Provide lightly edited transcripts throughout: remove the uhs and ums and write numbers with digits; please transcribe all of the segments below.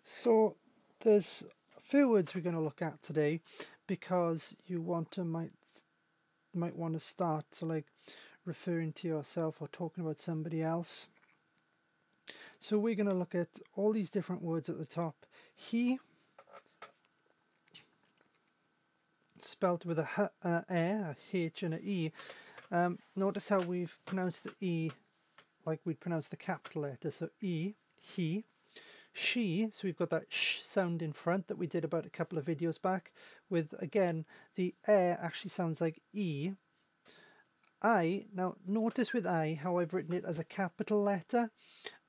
So there's a few words we're going to look at today because you might want to start to like referring to yourself or talking about somebody else. So we're going to look at all these different words at the top. He, spelt with a H and a E. Notice how we've pronounced the E like we'd pronounce the capital letter. So E, he. She, so we've got that sh sound in front that we did about a couple of videos back, with again the actually sounds like E. I, now notice with I how I've written it as a capital letter.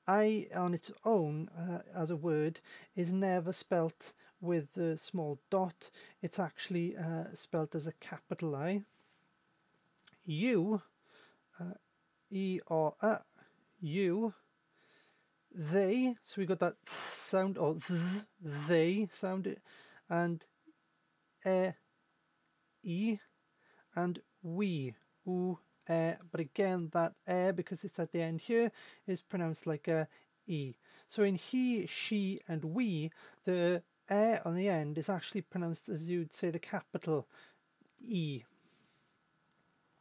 I on its own as a word is never spelt with a small dot. It's actually spelt as a capital I. You, E or you. They, so we got that th sound, or they sound, and e, and we, oo, but again that because it's at the end here, is pronounced like a e. So in he, she, and we, the on the end is actually pronounced as you'd say the capital E.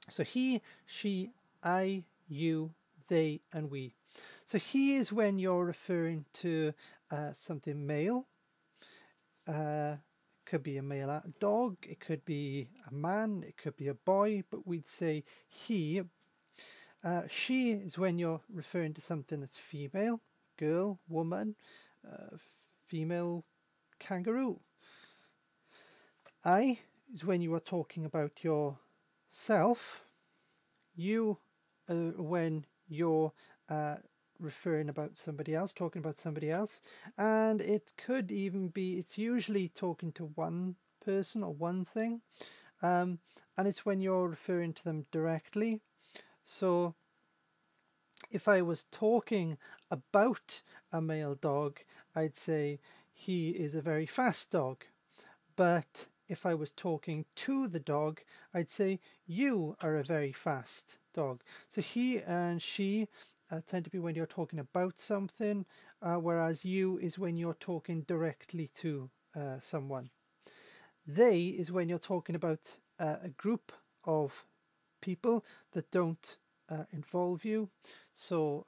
So he, she, I, you, they, and we. So he is when you're referring to something male. Could be a male dog, it could be a man, it could be a boy, but we'd say he. She is when you're referring to something that's female, girl, woman, female kangaroo. I is when you are talking about yourself. You when you're referring about somebody else, talking about somebody else, and it could even be, it's usually talking to one person or one thing, and it's when you're referring to them directly. So if I was talking about a male dog, I'd say he is a very fast dog. But if I was talking to the dog, I'd say you are a very fast dog. So he and she tend to be when you're talking about something, whereas you is when you're talking directly to someone. They is when you're talking about a group of people that don't involve you. So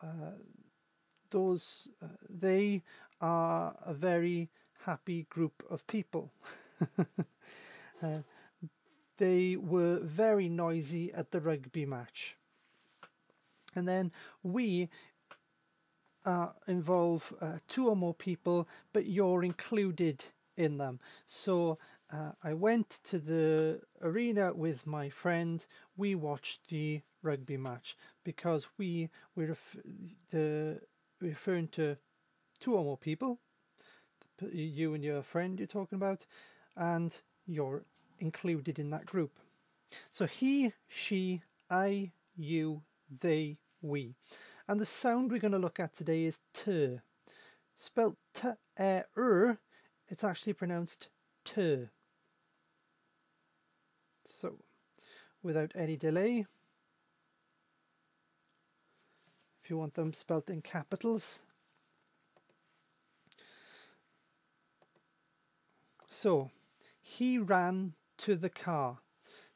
they are a very happy group of people. They were very noisy at the rugby match. And then we involve two or more people, but you're included in them. So I went to the arena with my friend. We watched the rugby match because we're referring to two or more people, you and your friend you're talking about, and you're included in that group. So he, she, I, you, they, we. And the sound we're going to look at today is t. Spelt t-er, it's actually pronounced t. So, without any delay, if you want them spelt in capitals. So, he ran to the car.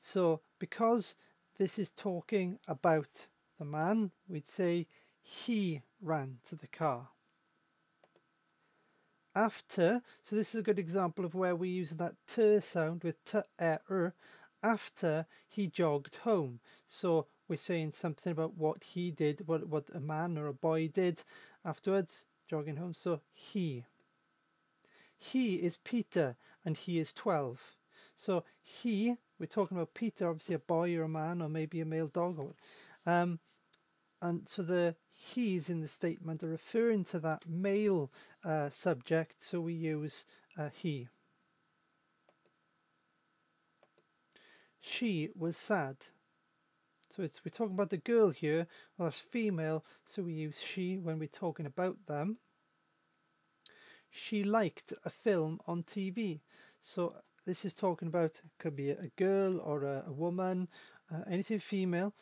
So, because this is talking about the man, we'd say he ran to the car. After, so this is a good example of where we use that t sound with t-er, after he jogged home. So we're saying something about what he did, what a man or a boy did afterwards, jogging home. So he. He is Peter and he is 12. So he, we're talking about Peter, obviously a boy or a man or maybe a male dog. Or, and so the he's in the statement are referring to that male subject, so we use he. She was sad. So we're talking about the girl here, well that's female, so we use she when we're talking about them. She liked a film on TV. So this is talking about, could be a girl or a woman, anything female.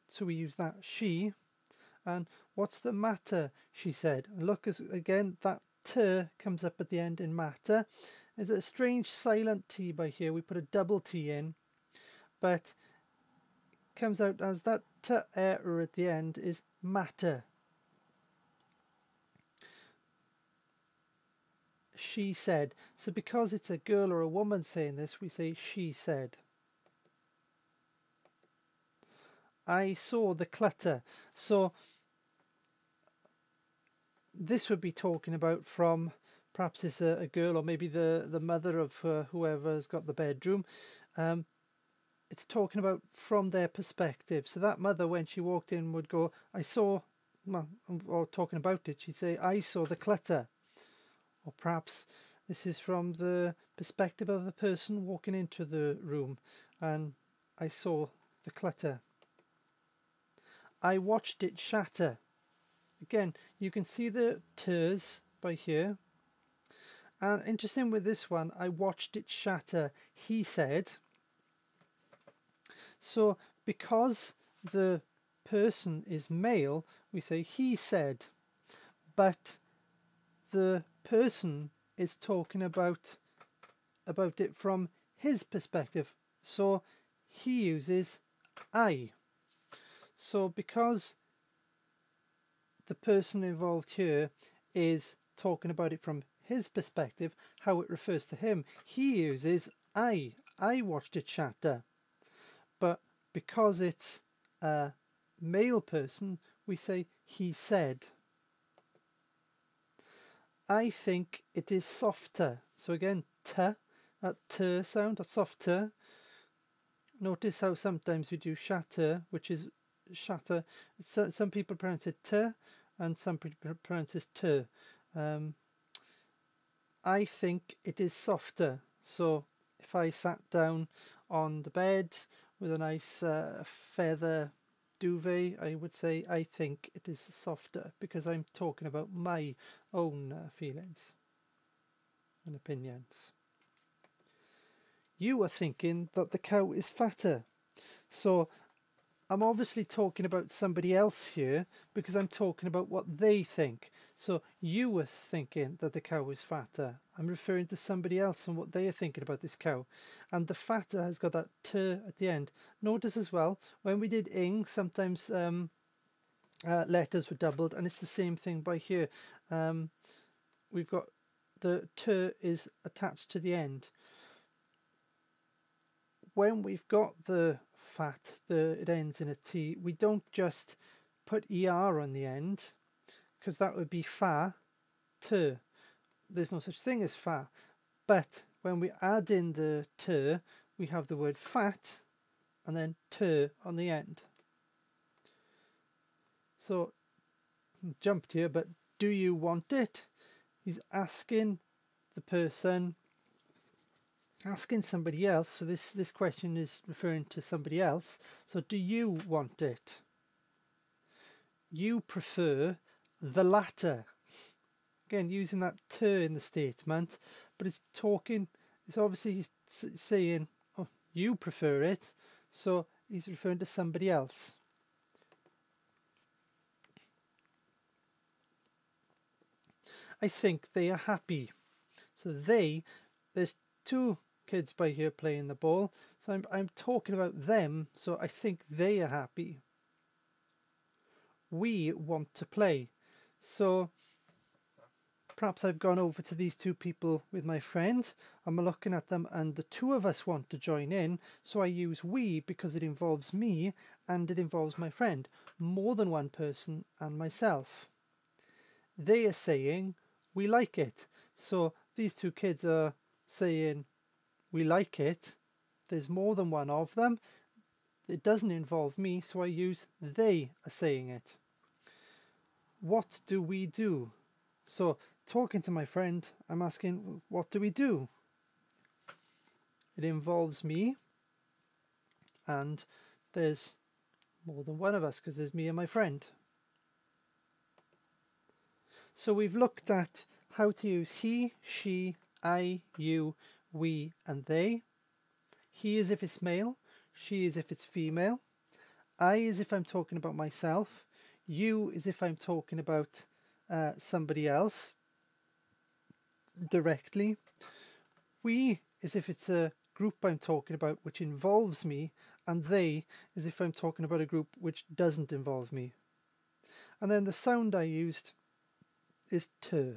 So we use that she. And what's the matter, she said. And look, again, that t comes up at the end in matter. There's a strange silent T by here. We put a double T in, but comes out as that t error at the end is matter. She said. So because it's a girl or a woman saying this, we say she said. I saw the clutter. So this would be talking about from, perhaps it's a girl, or maybe the mother of whoever's got the bedroom. It's talking about from their perspective. So that mother, when she walked in, would go, I saw, well, or talking about it, she'd say, I saw the clutter. Or perhaps this is from the perspective of the person walking into the room, and I saw the clutter. I watched it shatter. Again, you can see the t's by here. And interesting with this one, I watched it shatter, he said. So because the person is male, we say he said. But the person is talking about it from his perspective. So he uses I. So because the person involved here is talking about it from his perspective, how it refers to him, he uses I. I watched it shatter. But because it's a male person, we say he said. I think it is softer. So again, t, that t sound, a softer. Notice how sometimes we do shatter, which is shatter. So, some people pronounce it t, and some people pronounce it t. I think it is softer. So if I sat down on the bed with a nice feather duvet, I would say I think it is softer, because I'm talking about my own feelings and opinions. You are thinking that the cow is fatter. So I'm obviously talking about somebody else here, because I'm talking about what they think. So you were thinking that the cow is fatter. I'm referring to somebody else and what they are thinking about this cow. And the fatter has got that t at the end. Notice as well, when we did ing, sometimes letters were doubled, and it's the same thing by here. We've got the t is attached to the end. When we've got the fat, it ends in a T, we don't just put ER on the end, because that would be fa, t. There's no such thing as fa. But when we add in the t, we have the word fat, and then t on the end. So, jumped here, but do you want it? He's asking the person, asking somebody else. So this question is referring to somebody else. So do you want it? You prefer the latter. Again, using that t in the statement, but it's talking, it's obviously he's saying, oh, you prefer it, so he's referring to somebody else. I think they are happy. So there's two kids by here playing the ball, so I'm talking about them, so I think they are happy. We want to play. So perhaps I've gone over to these two people with my friend, I'm looking at them, and the two of us want to join in, so I use we because it involves me and it involves my friend, more than one person and myself. They are saying we like it. So these two kids are saying we like it. There's more than one of them. It doesn't involve me, so I use they are saying it. What do we do? So talking to my friend, I'm asking, what do we do? It involves me, and there's more than one of us because there's me and my friend. So we've looked at how to use he, she, I, you, we, and they. He is if it's male, she is if it's female. I is if I'm talking about myself. You is if I'm talking about somebody else. directly. We is if it's a group I'm talking about which involves me, and they is if I'm talking about a group which doesn't involve me. And then the sound I used is t.